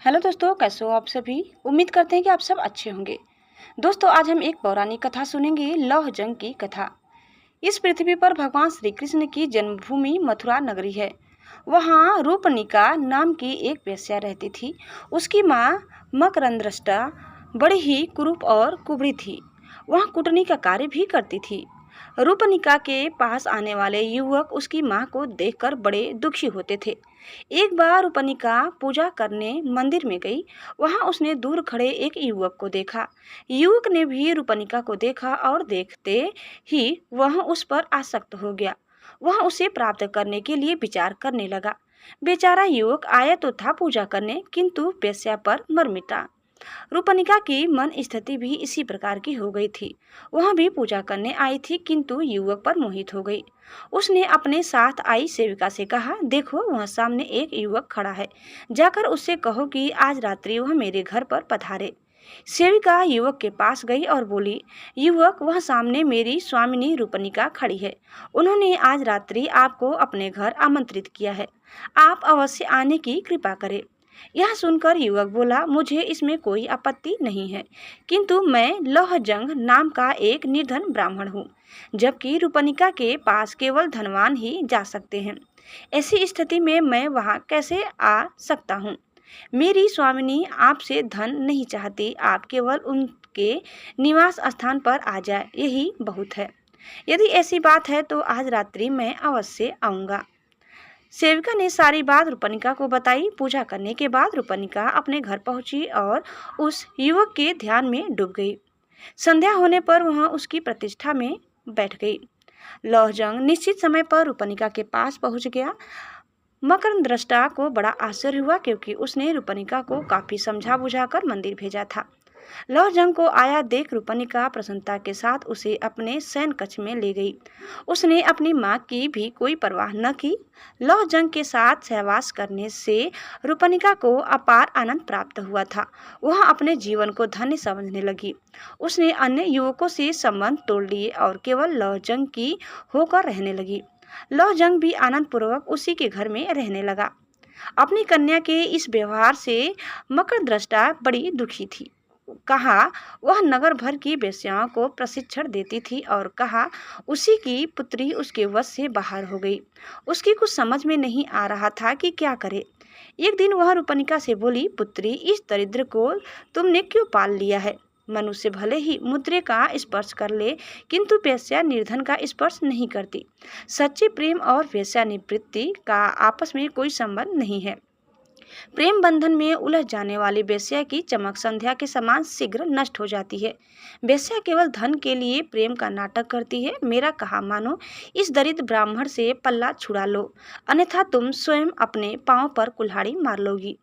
Hello दोस्तों, कैसे हो आप सभी। उम्मीद करते हैं कि आप सब अच्छे होंगे। दोस्तों, आज हम एक पौराणिक कथा सुनेंगे, लौह जंग की कथा। इस पृथ्वी पर भगवान श्री कृष्ण की जन्मभूमि मथुरा नगरी है। वहाँ रूपनिका नाम की एक वेश्या रहती थी। उसकी माँ मकरंदृष्टा बड़ी ही कुरूप और कुबड़ी थी। वह कुटनी का कार्य भी करती थी। रूपनिका के पास आने वाले युवक उसकी माँ को देखकर बड़े दुखी होते थे। एक बार रूपनिका पूजा करने मंदिर में गई। वहां उसने दूर खड़े एक युवक को देखा। युवक ने भी रूपनिका को देखा और देखते ही वह उस पर आसक्त हो गया। वह उसे प्राप्त करने के लिए विचार करने लगा। बेचारा युवक आया तो था पूजा करने, किंतु वेश्या पर मर मिटा। रूपनिका की मन स्थिति भी इसी प्रकार की हो गई थी। वह भी पूजा करने आई थी, किंतु युवक पर मोहित हो गई। उसने अपने साथ आई सेविका से कहा, देखो वह सामने एक युवक खड़ा है, जाकर उससे कहो कि आज रात्रि वह मेरे घर पर पधारे। सेविका युवक के पास गई और बोली, युवक, वह सामने मेरी स्वामिनी रूपनिका खड़ी है। उन्होंने आज रात्रि आपको अपने घर आमंत्रित किया है। आप अवश्य आने की कृपा करें। यह सुनकर युवक बोला, मुझे इसमें कोई आपत्ति नहीं है, किंतु मैं लौहजंग नाम का एक निर्धन ब्राह्मण हूँ, जबकि रूपनिका के पास केवल धनवान ही जा सकते हैं। ऐसी स्थिति में मैं वहाँ कैसे आ सकता हूँ। मेरी स्वामिनी आपसे धन नहीं चाहती, आप केवल उनके निवास स्थान पर आ जाए, यही बहुत है। यदि ऐसी बात है तो आज रात्रि मैं अवश्य आऊँगा। सेविका ने सारी बात रूपनिका को बताई। पूजा करने के बाद रूपनिका अपने घर पहुंची और उस युवक के ध्यान में डूब गई। संध्या होने पर वह उसकी प्रतिष्ठा में बैठ गई। लौहजंग निश्चित समय पर रूपनिका के पास पहुंच गया। मकरंदृष्टा को बड़ा आश्चर्य हुआ, क्योंकि उसने रूपनिका को काफी समझा बुझाकर मंदिर भेजा था। लौहजंग को आया देख रूपनिका प्रसन्नता के साथ उसे अपने शयन कक्ष में ले गई। उसने अपनी माँ की भी कोई परवाह न की। लौहजंग के साथ सहवास करने से रूपनिका को अपार आनंद प्राप्त हुआ था। वह अपने जीवन को धन्य समझने लगी। उसने अन्य युवकों से संबंध तोड़ लिए और केवल लौहजंग की होकर रहने लगी। लौहजंग भी आनंद पूर्वक उसी के घर में रहने लगा। अपनी कन्या के इस व्यवहार से मकरदृष्टा बड़ी दुखी थी। कहा वह नगर भर की वेश्याओं को प्रशिक्षण देती थी और कहा उसी की पुत्री उसके वश से बाहर हो गई। उसकी कुछ समझ में नहीं आ रहा था कि क्या करे। एक दिन वह रूपनिका से बोली, पुत्री, इस दरिद्र को तुमने क्यों पाल लिया है। मनुष्य भले ही मुद्रे का स्पर्श कर ले, किंतु वेश्या निर्धन का स्पर्श नहीं करती। सच्चे प्रेम और वेश्या निवृत्ति का आपस में कोई संबंध नहीं है। प्रेम बंधन में उलझ जाने वाली वेश्या की चमक संध्या के समान शीघ्र नष्ट हो जाती है। वेश्या केवल धन के लिए प्रेम का नाटक करती है। मेरा कहा मानो, इस दरिद्र ब्राह्मण से पल्ला छुड़ा लो, अन्यथा तुम स्वयं अपने पांव पर कुल्हाड़ी मार लोगी।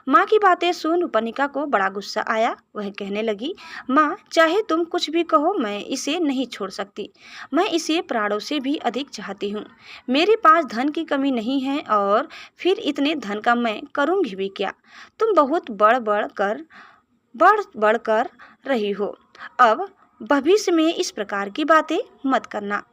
माँ की बातें सुन रूपनिका को बड़ा गुस्सा आया। वह कहने लगी, माँ, चाहे तुम कुछ भी कहो, मैं इसे नहीं छोड़ सकती। मैं इसे प्राणों से भी अधिक चाहती हूँ। मेरे पास धन की कमी नहीं है, और फिर इतने धन का मैं करूँगी भी क्या। तुम बहुत बढ़ बढ़ कर रही हो। अब भविष्य में इस प्रकार की बातें मत करना।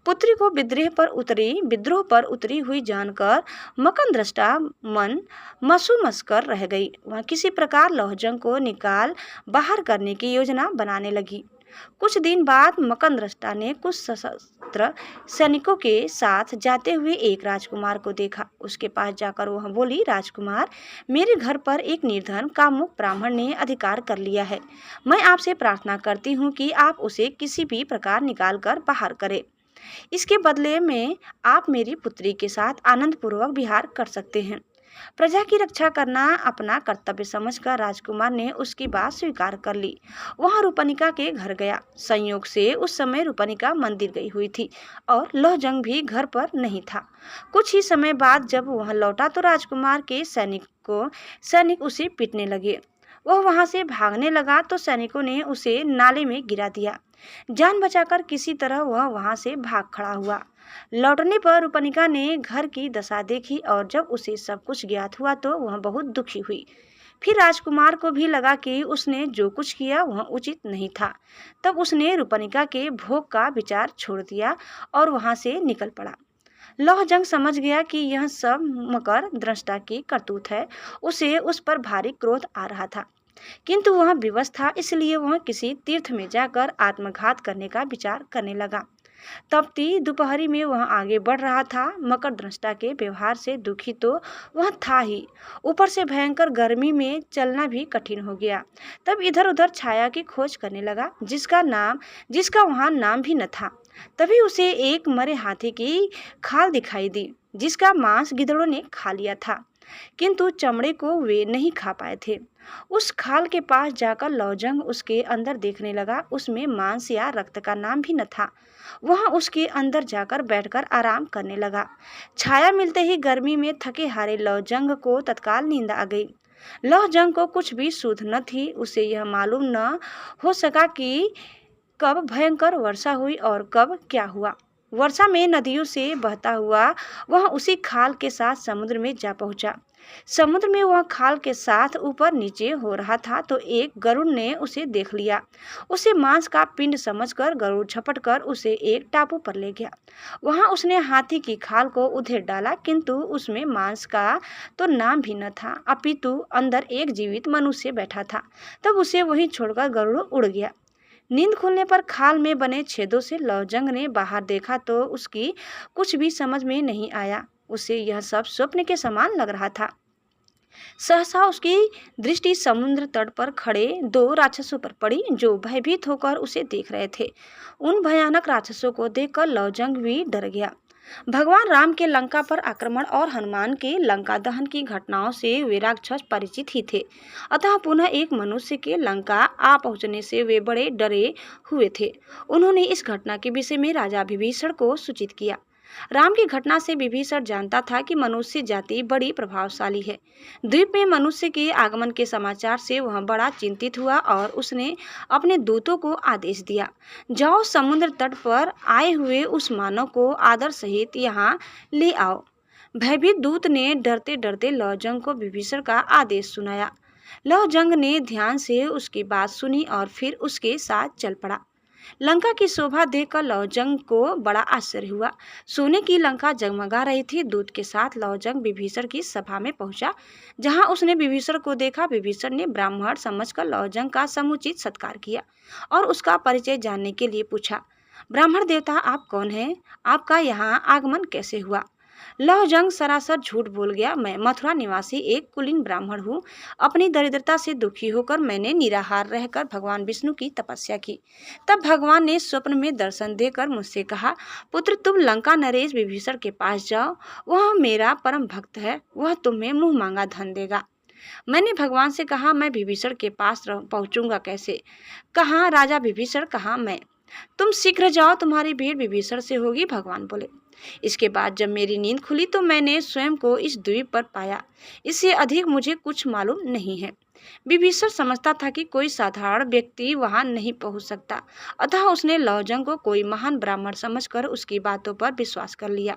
पुत्री को विद्रोह पर उतरी हुई जानकर मकरंदृष्टा मन मसूमस कर रह गई। वह किसी प्रकार लौहजंग को निकाल बाहर करने की योजना बनाने लगी। कुछ दिन बाद मकरंदृष्टा ने कुछ सशस्त्र सैनिकों के साथ जाते हुए एक राजकुमार को देखा। उसके पास जाकर वह बोली, राजकुमार, मेरे घर पर एक निर्धन कामुक ब्राह्मण ने अधिकार कर लिया है। मैं आपसे प्रार्थना करती हूँ कि आप उसे किसी भी प्रकार निकाल कर बाहर करें। इसके बदले में आप मेरी पुत्री के साथ आनंद पूर्वक विहार कर सकते हैं। प्रजा की रक्षा करना अपना कर्तव्य समझकर राजकुमार ने उसकी बात स्वीकार कर ली। वह रूपनिका के घर गया। संयोग से उस समय रूपनिका मंदिर गई हुई थी और लौहजंग भी घर पर नहीं था। कुछ ही समय बाद जब वह लौटा तो राजकुमार के सैनिक उसे पीटने लगे। वह वहां से भागने लगा तो सैनिकों ने उसे नाले में गिरा दिया। जान बचाकर किसी तरह वह वहां से भाग खड़ा हुआ। लौटने पर रूपनिका ने घर की दशा देखी और जब उसे सब कुछ ज्ञात हुआ तो वह बहुत दुखी हुई। फिर राजकुमार को भी लगा कि उसने जो कुछ किया वह उचित नहीं था। तब उसने रूपनिका के भोग का विचार छोड़ दिया और वहां से निकल पड़ा। लौह जंग समझ गया कि यह सब मकर दृष्टा की करतूत है। उसे उस पर भारी क्रोध आ रहा था, किंतु वह विवश था, इसलिए वह किसी तीर्थ में जाकर आत्मघात करने का विचार करने लगा। तपती दोपहरी में वह आगे बढ़ रहा था। मकर दृष्टा के व्यवहार से दुखी तो वह था ही, ऊपर से भयंकर गर्मी में चलना भी कठिन हो गया। तब इधर उधर छाया की खोज करने लगा, जिसका वहां नाम भी न था। तभी उसे एक मरे हाथी की खाल दिखाई दी, जिसका मांस गिद्धड़ों ने खा लिया था, किंतु चमड़े को वे नहीं खा पाए थे। उस खाल के पास जाकर लौजंग उसके अंदर देखने लगा। उसमें मांस या रक्त का नाम भी न था। वह उसके अंदर जाकर बैठकर आराम करने लगा। छाया मिलते ही गर्मी में थके हारे लौजंग को तत्काल नींद आ गई। लौजंग को कुछ भी सुध न थी। उसे यह मालूम न हो सका कि कब भयंकर वर्षा हुई और कब क्या हुआ। वर्षा में नदियों से बहता हुआ वह उसी खाल के साथ समुद्र में जा पहुंचा। समुद्र में वह खाल के साथ ऊपर नीचे हो रहा था तो एक गरुड़ ने उसे देख लिया। उसे मांस का पिंड समझकर गरुड़ झपट कर उसे एक टापू पर ले गया। वहां उसने हाथी की खाल को उधेड़ डाला, किंतु उसमें मांस का तो नाम भी न था, अपितु अंदर एक जीवित मनुष्य बैठा था। तब उसे वहीं छोड़कर गरुड़ उड़ गया। नींद खुलने पर खाल में बने छेदों से लौजंग ने बाहर देखा तो उसकी कुछ भी समझ में नहीं आया। उसे यह सब स्वप्न के समान लग रहा था। सहसा उसकी दृष्टि समुद्र तट पर खड़े दो राक्षसों पर पड़ी, जो भयभीत होकर उसे देख रहे थे। उन भयानक राक्षसों को देखकर लौजंग भी डर गया। भगवान राम के लंका पर आक्रमण और हनुमान के लंका दहन की घटनाओं से वे राक्षस परिचित ही थे, अतः पुनः एक मनुष्य के लंका आ पहुंचने से वे बड़े डरे हुए थे। उन्होंने इस घटना के विषय में राजा विभीषण को सूचित किया। राम की घटना से विभीषण जानता था कि मनुष्य जाति बड़ी प्रभावशाली है। द्वीप में मनुष्य के आगमन के समाचार से वह बड़ा चिंतित हुआ और उसने अपने दूतों को आदेश दिया, जाओ समुद्र तट पर आए हुए उस मानव को आदर सहित यहाँ ले आओ। भयभीत दूत ने डरते डरते लौजंग को विभीषण का आदेश सुनाया। लौजंग ने ध्यान से उसकी बात सुनी और फिर उसके साथ चल पड़ा। लंका की शोभा देखकर लौजंग को बड़ा आश्चर्य हुआ। सोने की लंका जगमगा रही थी। दूत के साथ लौजंग विभीषण की सभा में पहुंचा। जहां उसने विभीषण को देखा, विभीषण ने ब्राह्मण समझकर लौजंग का समुचित सत्कार किया और उसका परिचय जानने के लिए पूछा, ब्राह्मण देवता आप कौन हैं? आपका यहाँ आगमन कैसे हुआ? लौजंग सरासर झूठ बोल गया, मैं मथुरा निवासी एक कुलीन ब्राह्मण हूँ। अपनी दरिद्रता से दुखी होकर मैंने निराहार रहकर भगवान विष्णु की तपस्या की। तब भगवान ने स्वप्न में दर्शन देकर मुझसे कहा, पुत्र तुम लंका नरेश विभीषण के पास जाओ, वह मेरा परम भक्त है, वह तुम्हें मुंह मांगा धन देगा। मैंने भगवान से कहा, मैं विभीषण के पास पहुंचूंगा कैसे? कहाँ राजा विभीषण, कहाँ मैं? तुम शीघ्र जाओ, तुम्हारी भेंट विभीषण से होगी, भगवान बोले। इसके बाद जब मेरी नींद खुली तो मैंने स्वयं को इस द्वीप पर पाया। इससे अधिक मुझे कुछ मालूम नहीं है। विभीषण समझता था कि कोई साधारण व्यक्ति वहां नहीं पहुंच सकता, अतः उसने लौजंग को कोई महान ब्राह्मण समझकर उसकी बातों पर विश्वास कर लिया।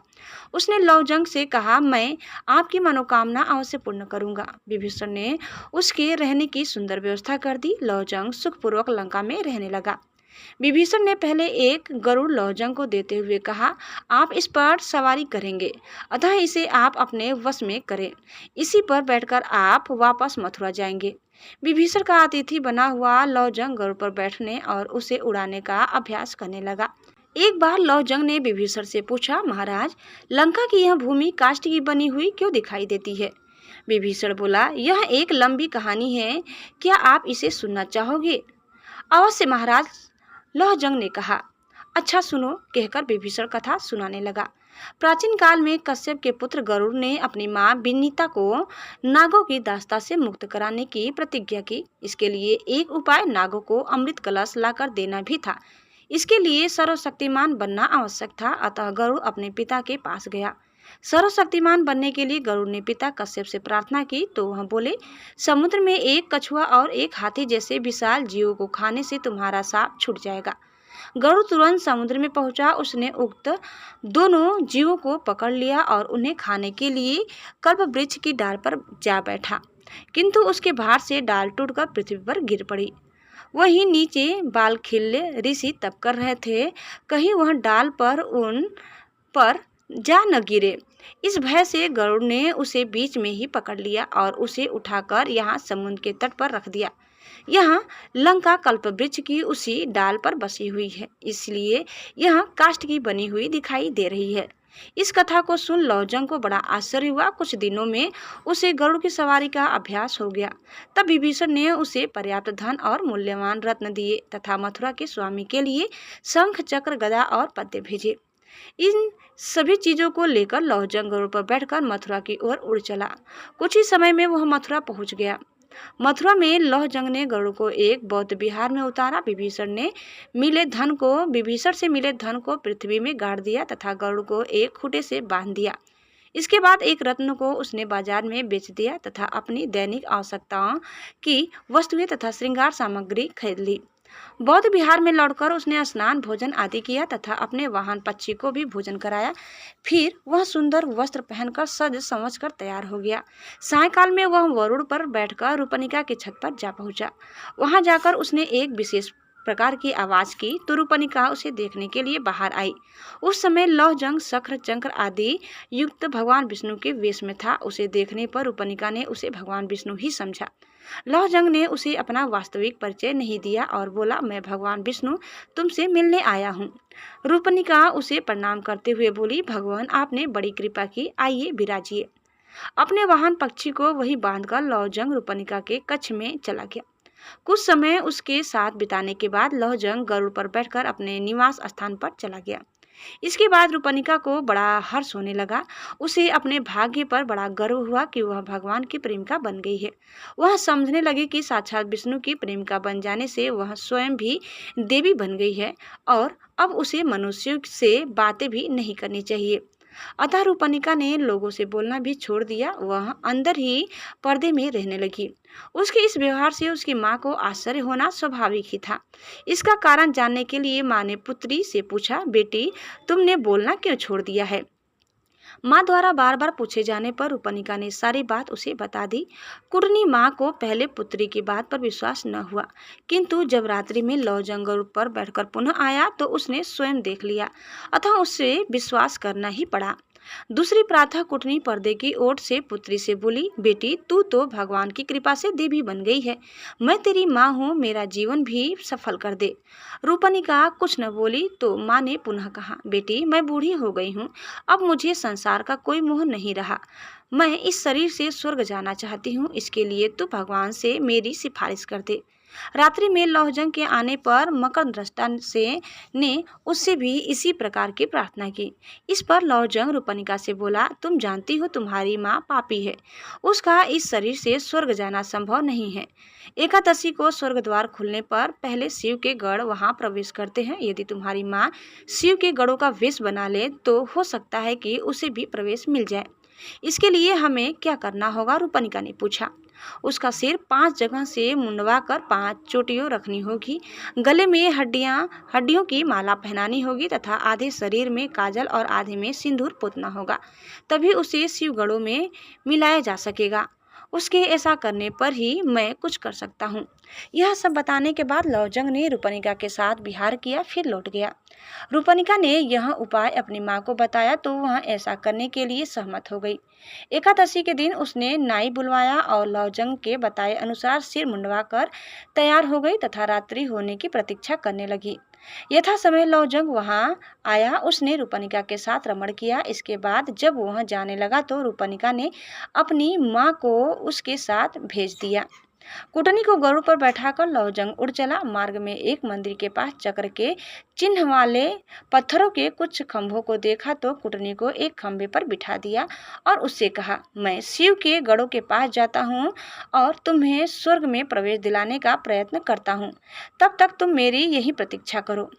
उसने लौजंग से कहा, मैं आपकी मनोकामना अवश्य पूर्ण करूंगा। विभीषण ने उसके रहने की सुंदर व्यवस्था कर दी। लौजंग सुखपूर्वक लंका में रहने लगा। विभीषण ने पहले एक गरुड़ लौजंग को देते हुए कहा, आप इस पर सवारी करेंगे, अतः इसे आप अपने वश में करें। इसी पर बैठकर आप वापस मथुरा जाएंगे। विभीषण का अतिथि बना हुआ लौजंग गरुड़ पर बैठने और उसे उड़ाने का अभ्यास करने लगा। एक बार लौजंग ने विभीषण से पूछा, महाराज, लंका की यह भूमि काष्ठ की बनी हुई क्यों दिखाई देती है? विभीषण बोला, यह एक लंबी कहानी है, क्या आप इसे सुनना चाहोगे? अवश्य महाराज, लौजंग ने कहा। अच्छा सुनो, कहकर विभीषण कथा सुनाने लगा। प्राचीन काल में कश्यप के पुत्र गरुड़ ने अपनी मां विनीता को नागों की दास्ता से मुक्त कराने की प्रतिज्ञा की। इसके लिए एक उपाय नागों को अमृत कलश लाकर देना भी था। इसके लिए सर्वशक्तिमान बनना आवश्यक था, अतः गरुड़ अपने पिता के पास गया। सर्वशक्तिमान बनने के लिए गरुड़ ने पिता कश्यप से प्रार्थना की तो वह बोले, समुद्र में एक कछुआ और एक हाथी जैसे विशाल जीवों को खाने से तुम्हारा साप छूट जाएगा। गरुड़ तुरंत समुद्र में पहुंचा। उसने उक्त दोनों जीवों को पकड़ लिया और उन्हें खाने के लिए कल्प वृक्ष की डाल पर जा बैठा, किंतु उसके भार से डाल टूटकर पृथ्वी पर गिर पड़ी। वहीं नीचे बाल खिल्ले ऋषि तप कर रहे थे। कहीं वह डाल पर उन पर जा न गिरे। इस भय से गरुड़ ने उसे बीच में ही पकड़ लिया और उसे उठाकर यहाँ समुद्र के तट पर रख दिया। यहाँ लंका कल्पवृक्ष की उसी डाल पर बसी हुई है, इसलिए यह काष्ठ की बनी हुई दिखाई दे रही है। इस कथा को सुन लौजंग को बड़ा आश्चर्य हुआ। कुछ दिनों में उसे गरुड़ की सवारी का अभ्यास हो गया। तब विभीषण ने उसे पर्याप्त धन और मूल्यवान रत्न दिए तथा मथुरा के स्वामी के लिए शंख, चक्र, गदा और पद्य भेजे। इन सभी चीजों को लेकर लौजंग गरुड़ पर बैठकर मथुरा की ओर उड़ चला। कुछ ही समय में वह मथुरा पहुंच गया। मथुरा में लौहजंग ने गरुड़ को एक बौद्ध विहार में उतारा। विभीषण से मिले धन को पृथ्वी में गाड़ दिया तथा गरुड़ को एक खूंटे से बांध दिया। इसके बाद एक रत्न को उसने बाजार में बेच दिया तथा अपनी दैनिक आवश्यकताओं की वस्तुएं तथा श्रृंगार सामग्री खरीद ली। बौद्ध विहार में लौटकर उसने स्नान, भोजन आदि किया तथा अपने वाहन पक्षी को भी भोजन कराया। फिर वह सुंदर वस्त्र पहनकर सज संवच कर तैयार हो गया। सायंकाल में वह वरुण पर बैठकर रूपनिका की छत पर जा पहुंचा। वहां जाकर उसने एक विशेष प्रकार की आवाज की तो रूपनिका उसे देखने के लिए बाहर आई। उस समय लौहजंग शंख, चक्र आदि युक्त भगवान विष्णु के वेश में था। उसे देखने पर रूपनिका ने उसे भगवान विष्णु ही समझा। लौहजंग ने उसे अपना वास्तविक परिचय नहीं दिया और बोला, मैं भगवान विष्णु तुमसे मिलने आया हूँ। रूपनिका उसे प्रणाम करते हुए बोली, भगवान आपने बड़ी कृपा की, आइए विराजिए। अपने वाहन पक्षी को वही बांधकर लौहजंग रूपनिका के कक्ष में चला गया। कुछ समय उसके साथ बिताने के बाद लौहजंग गरुड़ पर बैठकर अपने निवास स्थान पर चला गया। इसके बाद रूपनिका को बड़ा हर्ष होने लगा। उसे अपने भाग्य पर बड़ा गर्व हुआ कि वह भगवान की प्रेमिका बन गई है। वह समझने लगी कि साक्षात विष्णु की प्रेमिका बन जाने से वह स्वयं भी देवी बन गई है और अब उसे मनुष्यों से बातें भी नहीं करनी चाहिए। अतः रूपनिका ने लोगों से बोलना भी छोड़ दिया। वह अंदर ही पर्दे में रहने लगी। उसके इस व्यवहार से उसकी माँ को आश्चर्य होना स्वाभाविक ही था। इसका कारण जानने के लिए माँ ने पुत्री से पूछा, बेटी तुमने बोलना क्यों छोड़ दिया है? माँ द्वारा बार बार पूछे जाने पर रूपनिका ने सारी बात उसे बता दी। कुटनी माँ को पहले पुत्री की बात पर विश्वास न हुआ, किंतु जब रात्रि में लौहजंग पर बैठकर पुनः आया तो उसने स्वयं देख लिया, अतः उसे विश्वास करना ही पड़ा। दूसरी प्रातः कुटनी पर्दे की ओट से पुत्री से बोली, बेटी तू तो भगवान की कृपा से देवी बन गई है। मैं तेरी माँ हूँ, मेरा जीवन भी सफल कर दे। रूपनिका कुछ न बोली तो माँ ने पुनः कहा, बेटी मैं बूढ़ी हो गई हूँ, अब मुझे संसार का कोई मोह नहीं रहा। मैं इस शरीर से स्वर्ग जाना चाहती हूँ, इसके लिए तू भगवान से मेरी सिफारिश कर दे। रात्रि में लौहजंग के आने पर मकरदृष्टा ने उससे भी इसी प्रकार की प्रार्थना की। इस पर लौहजंग रूपनिका से बोला, तुम जानती हो तुम्हारी माँ पापी है, उसका इस शरीर से स्वर्ग जाना संभव नहीं है। एकादशी को स्वर्ग द्वार खुलने पर पहले शिव के गढ़ वहां प्रवेश करते हैं। यदि तुम्हारी माँ शिव के गढ़ों का वेश बना ले तो हो सकता है कि उसे भी प्रवेश मिल जाए। इसके लिए हमें क्या करना होगा? रूपनिका ने पूछा। उसका सिर 5 जगह से मुंडवा कर 5 चोटियों रखनी होगी, गले में हड्डियों की माला पहनानी होगी तथा आधे शरीर में काजल और आधे में सिंदूर पोतना होगा, तभी उसे शिवगढ़ों में मिलाया जा सकेगा। उसके ऐसा करने पर ही मैं कुछ कर सकता हूँ। यह सब बताने के बाद लौहजंग ने रूपनिका के साथ विहार किया, फिर लौट गया। रूपनिका ने यह उपाय अपनी माँ को बताया तो वह ऐसा करने के लिए सहमत हो गई। एकादशी के दिन उसने नाई बुलवाया और लौहजंग के बताए अनुसार सिर मुंडवा कर तैयार हो गई तथा रात्रि होने की प्रतीक्षा करने लगी। यथा समय लौहजंग वहां आया। उसने रूपनिका के साथ रमण किया। इसके बाद जब वह जाने लगा तो रूपनिका ने अपनी माँ को उसके साथ भेज दिया। कुटनी को गरुड़ पर बैठाकर लौहजंग उड़ चला। मार्ग में एक मंदिर के पास चक्र के चिन्ह वाले पत्थरों के कुछ खंभों को देखा तो कुटनी को एक खंभे पर बिठा दिया और उससे कहा, मैं शिव के गढ़ों के पास जाता हूँ और तुम्हें स्वर्ग में प्रवेश दिलाने का प्रयत्न करता हूँ, तब तक तुम मेरी यही प्रतीक्षा करो।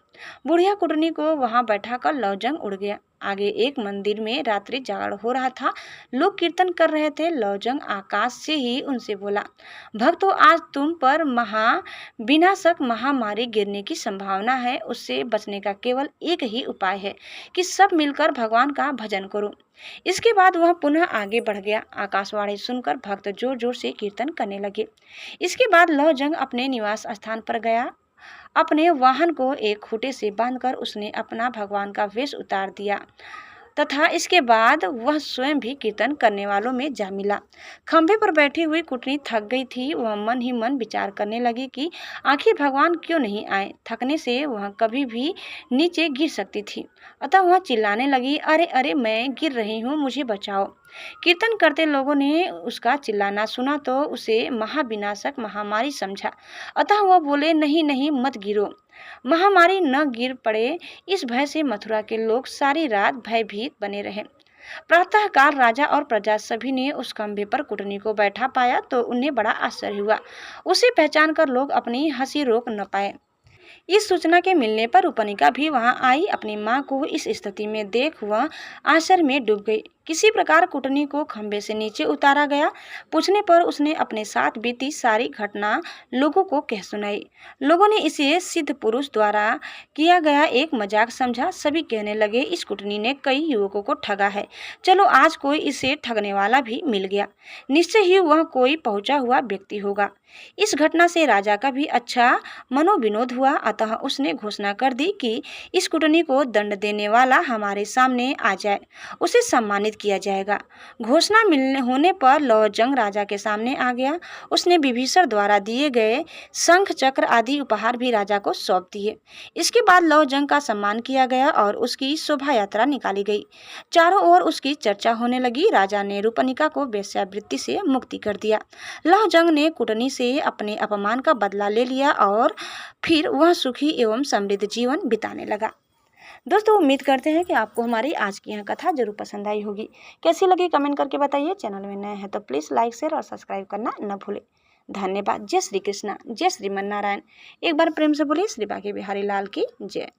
बुढ़िया कुटनी को वहां बैठाकर लौहजंग उड़ गया। आगे एक मंदिर में रात्रि जागरण हो रहा था। लोग कीर्तन कर रहे थे। लौहजंग आकाश से ही उनसे बोला, भक्तों आज तुम पर विनाशक महामारी गिरने की संभावना है। उससे बचने का केवल एक ही उपाय है कि सब मिलकर भगवान का भजन करो। इसके बाद वह पुनः आगे बढ़ गया। आकाशवाणी सुनकर भक्त जोर जोर से कीर्तन करने लगे। इसके बाद लौहजंग अपने निवास स्थान पर गया। अपने वाहन को एक खूंटे से बांधकर उसने अपना भगवान का वेश उतार दिया तथा इसके बाद वह स्वयं भी कीर्तन करने वालों में जा मिला। खंभे पर बैठी हुई कुटनी थक गई थी। वह मन ही मन विचार करने लगी कि आखिर भगवान क्यों नहीं आए। थकने से वह कभी भी नीचे गिर सकती थी, अतः वह चिल्लाने लगी, अरे अरे मैं गिर रही हूँ, मुझे बचाओ। कीर्तन करते लोगों ने उसका चिल्लाना सुना तो उसे महाविनाशक महामारी समझा, अतः वह बोले, नहीं नहीं मत गिरो, महामारी न गिर पड़े। इस भय से मथुरा के लोग सारी रात भयभीत बने रहे। प्रातःकाल राजा और प्रजा सभी ने उस खंभे पर कुटनी को बैठा पाया तो उन्हें बड़ा आश्चर्य हुआ। उसे पहचान कर लोग अपनी हंसी रोक न पाए। इस सूचना के मिलने पर उपनिका भी वहां आई। अपनी मां को इस स्थिति में देख वह आश्चर्य में डूब गई। किसी प्रकार कुटनी को खंभे से नीचे उतारा गया। पूछने पर उसने अपने साथ बीती सारी घटना लोगों को कह सुनाई। लोगों ने इसे सिद्ध पुरुष द्वारा किया गया एक मजाक समझा। सभी कहने लगे, इस कुटनी ने कई युवकों को ठगा है, चलो आज कोई इसे ठगने वाला भी मिल गया, निश्चय ही वह कोई पहुंचा हुआ व्यक्ति होगा। इस घटना से राजा का भी अच्छा मनोविनोद हुआ, अतः उसने घोषणा कर दी कि इस कुटनी को दंड देने वाला हमारे सामने आ जाए, उसे सम्मानित किया जाएगा। घोषणा मिलने होने पर लौह जंग राजा के सामने आ गया। उसने विभीषण द्वारा दिए गए शंख चक्र आदि उपहार भी राजा को सौंप दिए। इसके बाद लौह जंग का सम्मान किया गया और उसकी शोभा यात्रा निकाली गई। चारों ओर उसकी चर्चा होने लगी। राजा ने रूपनिका को वेश्यावृत्ति से मुक्ति कर दिया। लौह जंग ने कुटनी से अपने अपमान का बदला ले लिया और फिर वह सुखी एवं समृद्ध जीवन बिताने लगा। दोस्तों, उम्मीद करते हैं कि आपको हमारी आज की यह कथा जरूर पसंद आई होगी। कैसी लगी कमेंट करके बताइए। चैनल में नए हैं तो प्लीज़ लाइक शेयर और सब्सक्राइब करना न भूलें। धन्यवाद। जय श्री कृष्णा, जय श्रीमन नारायण। एक बार प्रेम से बोलिए श्री बांके बिहारी लाल की जय।